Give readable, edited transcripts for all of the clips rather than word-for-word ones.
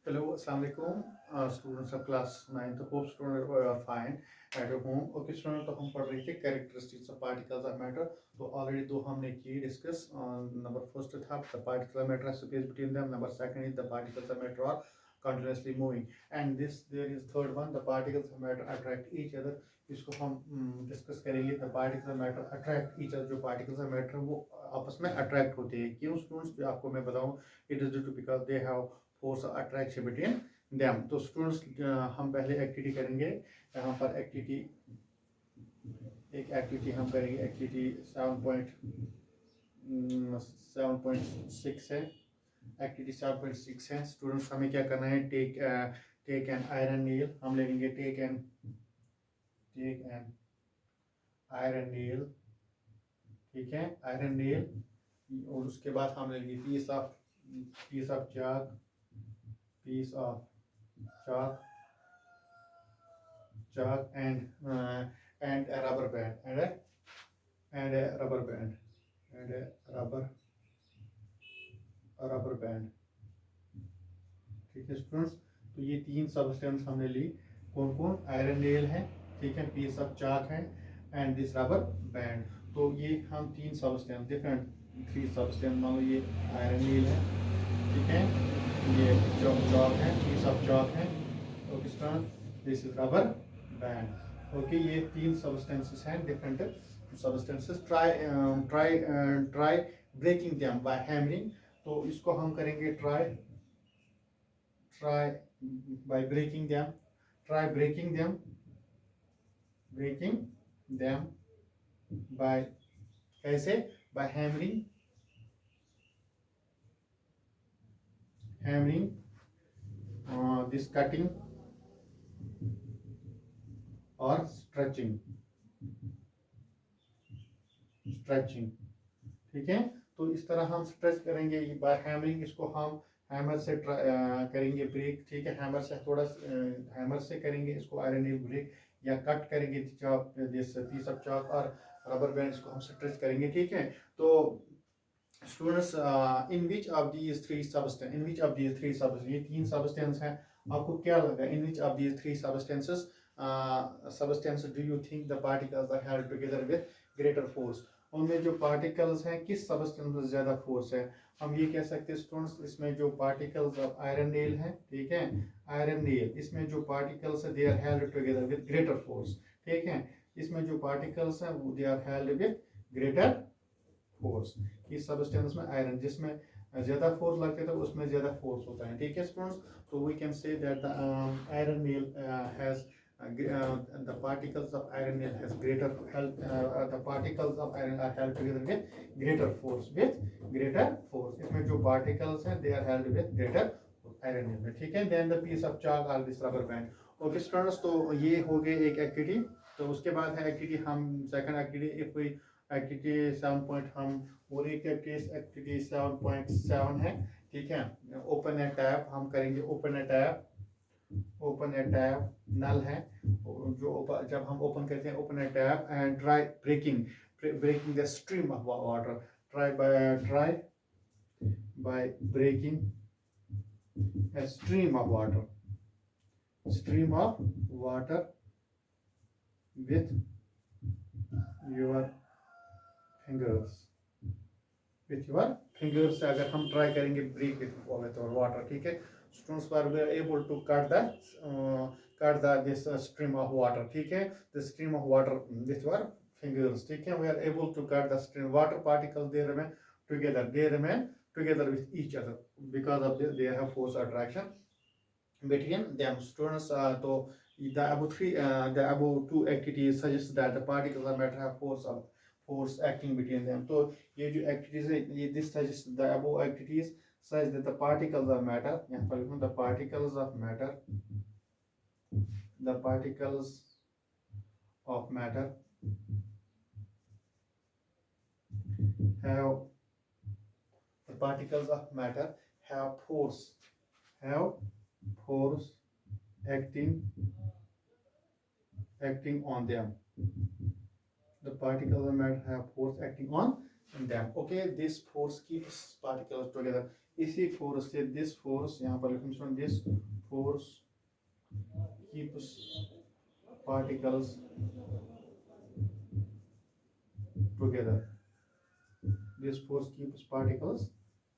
Hello, Assalamu alaikum, students of class 9th. Hope students are fine at home. Okay, students, तो हम पढ़ रहे थे characteristics of particles of matter. तो already दो हमने की discuss. Number first था the particles of matter has space between them. Number second is the particles of matter are continuously moving. And this there is third one, the particles of matter attract each other. इसको हम discuss करेंगे. The particles of matter attract each other. जो particles of matter वो आपस में attract होते हैं. क्यों students? आपको मैं बताऊँ. It is due to because they have force attraction between them. तो स्टूडेंट्स हम पहले एक्टिविटी करेंगे. यहाँ पर एक्टिविटी हम करेंगे. एक्टिविटी 7.6 है. एक्टिविटी 7.6 है. स्टूडेंट्स हमें क्या करना है. टेक एन आयरन नील. हम लेंगे टेक एन आयरन नील. ठीक है, आयरन नील. और उसके बाद हम लेंगे piece of chalk. piece of chalk and a rubber band and a rubber band. ठीक है स्टूडेंट्स, तो ये तीन सब्सटेंस हमने ली. कौन कौन? आयरन नेल है, ठीक है, पीस ऑफ चाक है एंड दिस रबर बैंड. तो ये हम तीन सब्सटेंस डिफरेंट थ्री सब्सटेंस. मान लो ये आयरन नेल है, ठीक है, ये चॉक है, पीस ऑफ चॉक है. Okay student, this is rubber band. Okay, ये तीन सब्सटेंसेस हैं, different substances. Try breaking them by hammering. तो इसको हम करेंगे try by breaking them. Try breaking them by, कैसे? By hammering this cutting or stretching. ठीक है, तो इस तरह हम स्ट्रेच करेंगे बाय हैमरिंग. इसको हम हैमर से करेंगे ब्रेक. ठीक है, हैमर से थोड़ा हैमर से करेंगे इसको आयरन नील ब्रेक, या कट करेंगे दिस पीस ऑफ चॉक और रबर बैंड. इसको हम स्ट्रेच करेंगे. ठीक है, तो students, in which of these three substance, ये तीन सबस्टेंस हैं. आपको क्या लगा? In which of these three substance do you think the particles are held together with greater force? उनमें जो पार्टिकल्स हैं किस सबस्टेंस में ज्यादा फोर्स है? हम ये कह सकते हैं स्टूडेंट्स, इसमें जो पार्टिकल्स ऑफ आयरन नेल है, ठीक है, आयरन नेल, इसमें जो पार्टिकल्स है they are held together with greater force. ठीक है, इसमें जो पार्टिकल्स हैं वो they are held with greater force. इस सबस्टेंस में आयरन, जिसमें ज्यादा फोर्स लगता है तो उसमें ज्यादा फोर्स होता है. ठीक है स्टूडेंट्स, तो we can say that the iron nail has the particles of iron nail has greater help. The particles of iron are held together with greater force. इसमें जो particles हैं they are held with greater iron nail में. ठीक है, then the piece of chalk or this rubber band. Okay students, तो ये हो गई एक एक्टिविटी. तो उसके बाद है एक्टिविटी हम second activity. If we activity 7 point हम और एक एक्टिविटी 7.7 है. ठीक है, ओपन ए टैप हम करेंगे. ओपन ए टैप नल है जो जब हम ओपन करते हैं. Open a tap and try breaking the stream of water. Try by breaking a stream of water with your fingers से अगर हम ट्राई करेंगे ब्रेक विथ वाटर. ठीक है students, were we are able to cut the this stream of water. ठीक है, the stream of water with your fingers. ठीक है, we are able to cut the stream water particles. They remain together with each other because of they have force attraction between them. Students, तो the above two activities suggest that the particles of matter have force acting between them. तो ये जो activities है ये this suggests the above activities suggest that the particles of matter, यहाँ पर लिखूँ the particles of matter have force acting on them. The particles of matter have force acting on them. Okay, this force keeps particles together. इसी force से this force यहाँ पर लिखेंगे this force keeps particles together, this force keeps particles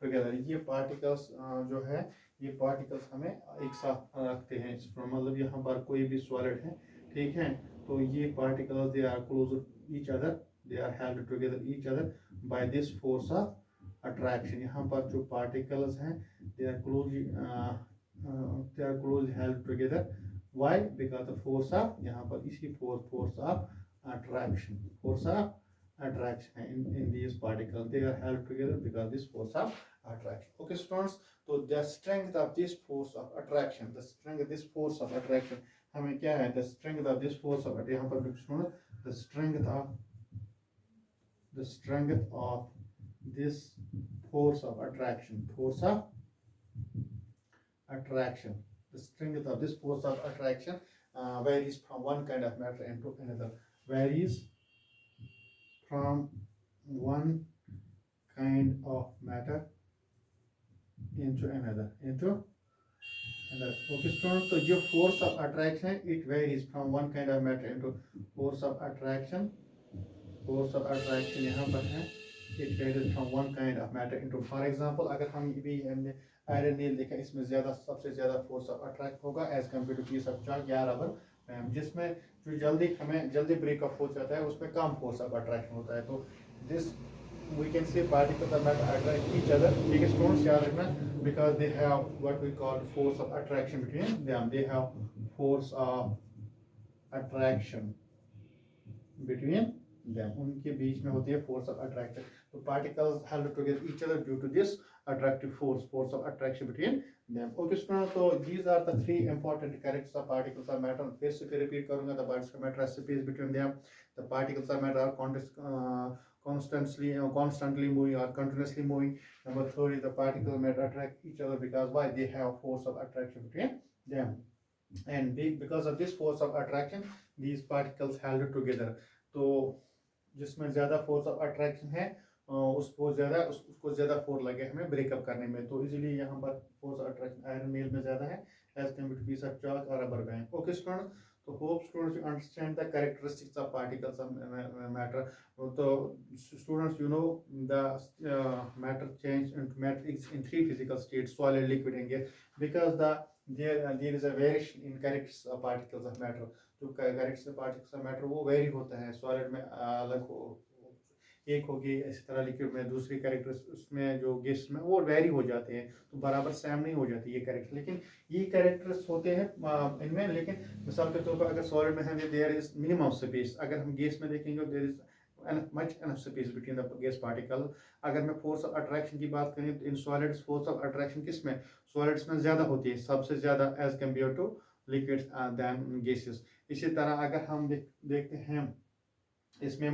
together. ये particles जो है ये particles हमें एक साथ रखते हैं, मतलब यहाँ पर कोई भी सॉलिड है, ठीक है, तो ये particles they are close each other, they are held together each other by this force of attraction. यहाँ पर जो पार्टिकल्स हैं they are close held together, why, because the force of, यहाँ पर इसी force of attraction, force of attraction in these particles, they are held together because this force of attraction. Okay students, so the strength of this force of attraction, the strength of this force of attraction हमें क्या है, the strength of this force of, यहाँ पर students, the strength of this force of attraction, force of attraction, the strength of this force of attraction varies from one kind of matter into another, varies from one kind of matter into another. Okay students, तो जो force of attraction है it varies from one kind of matter into force of attraction, यहाँ पर है it varies from one kind of matter into, for example अगर हम भी हमने आयरन नील देखा, इसमें सबसे ज़्यादा force of attract होगा as compared to piece of chalk या rubber, जिसमें जो हमें जल्दी ब्रेकअप हो जाता है उसमें कम फोर्स ऑफ अट्रैक्शन होता है। तो this we can say particles are not attract each other, ठीक है स्टूडेंट्स, याद रखना, because they have what we call force of attraction between them, they have force of attraction between them, उनके बीच में होती है फोर्स ऑफ अट्रैक्शन। तो particles held together each other due to this attractive force of attraction between them. Okay students, so these are the three important characteristics of particles of matter. फिर से repeat करूँगा, the particles of matter are space between them, the particles of matter are constantly moving or continuously moving. Number 3 is the particles of matter attract each other because why, they have force of attraction between them, and because of this force of attraction these particles held together. तो जिसमें ज़्यादा force of attraction है उसको ज़्यादा force लगे हमें breakup करने में, तो इसीलिए यहाँ पर force of attraction iron nail में ज़्यादा है as compare to piece of chalk और रबर बैंड। ओके स्टूडेंट, तो hope students you understand the characteristics of particles of matter. तो students you know the matter change in three physical states, solid, liquid and gas, because there is a variation in characteristics of particles of matter। जो characteristics particles of matter वो very होता है, solid में अलग हो, एक होगी, इसी तरह लिक्विड में दूसरी कैरेक्टर्स, उसमें जो गैस में वो वेरी हो जाते हैं, तो बराबर सेम नहीं हो जाती ये कैरेक्टर, लेकिन ये कैरेक्टर्स होते हैं इनमें। लेकिन मिसाल के तौर पर अगर सॉलिड में है देयर इज मिनिमम स्पेस, अगर हम गैस में देखेंगे there is much enough space between the gas particle। अगर मैं फोर्स ऑफ अट्रैक्शन की बात करें तो इन सॉलिड्स फोर्स ऑफ अट्रैक्शन किस में, सॉलिड्स में ज़्यादा होती है, सबसे ज़्यादा as compare to liquids than gases. इसी तरह अगर हम देखते हैं इसमें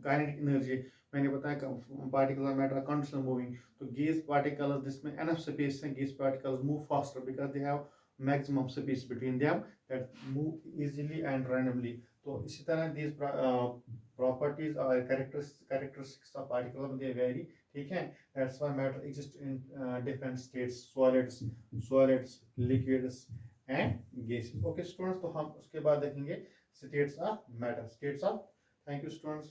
काइनेटिक एनर्जी, मैंने बताया पार्टिकल्स मैटर कंस्टेंटली मूविंग, तो गैस पार्टिकल्स जिसमें एनफ स्पेस है, gas particles move faster because they have maximum space between them that move easily and randomly. तो इसी तरह दीज प्रॉपर्टीज और characteristics of particles they very, ठीक है, that's why matter exist in different states, solids, liquids and gases. Okay students, तो हम उसके बाद देखेंगे states of matter, states of. Thank you students.